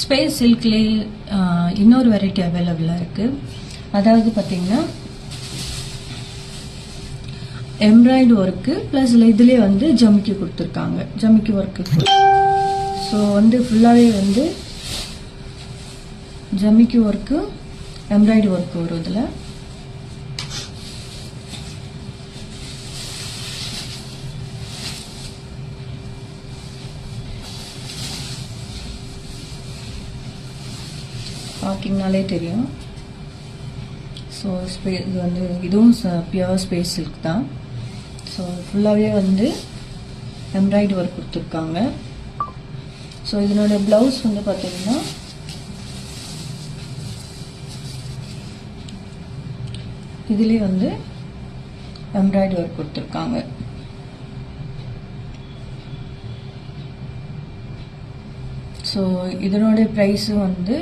Space சில்க்லேயே இன்னொரு variety அவைலபிளாக இருக்குது. அதாவது பார்த்தீங்கன்னா எம்ப்ராய்டு ஒர்க்கு ப்ளஸ் இதுலேயே வந்து ஜமிக்கி கொடுத்துருக்காங்க. ஜமிக்கி ஒர்க்கு ஸோ வந்து ஃபுல்லாகவே வந்து ஜமிக்கி ஒர்க்கு எம்ப்ராய்டு ஒர்க்கு வரும். இதில் பார்க்கிங்னாலே தெரியும். ஸோ இது வந்து இதுவும் பியூர் ஸ்பேஸ் சில்க் தான். ஸோ ஃபுல்லாகவே வந்து எம்ப்ராய்டு ஒர்க் கொடுத்துருக்காங்க. ஸோ இதனோட ப்ளவுஸ் வந்து பார்த்தீங்கன்னா இதுலேயே வந்து எம்ப்ராய்டு ஒர்க் கொடுத்துருக்காங்க. ஸோ இதனோட ப்ரைஸும் வந்து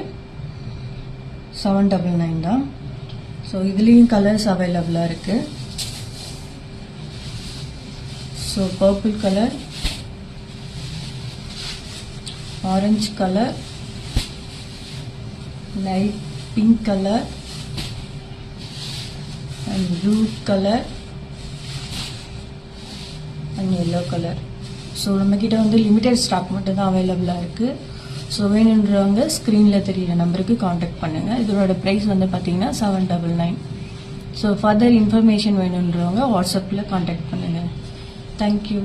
799 தான். ஸோ இதுலேயும் கலர்ஸ் அவைலபிளாக இருக்குது. So purple colour, orange colour, light pink colour and blue colour and yellow colour. So நம்மக்கிட்ட வந்து லிமிடெட் ஸ்டாக் மட்டும் தான் அவைலபிளாக இருக்குது. ஸோ வேணுன்றவங்க ஸ்க்ரீனில் தெரியிற நம்பருக்கு காண்டாக்ட் பண்ணுங்கள். இதோட ப்ரைஸ் வந்து பார்த்தீங்கன்னா 799. ஸோ ஃபர்தர் இன்ஃபர்மேஷன் வேணுன்றவங்க வாட்ஸ்அப்பில் காண்டாக்ட் பண்ணுங்கள். தேங்க்யூ.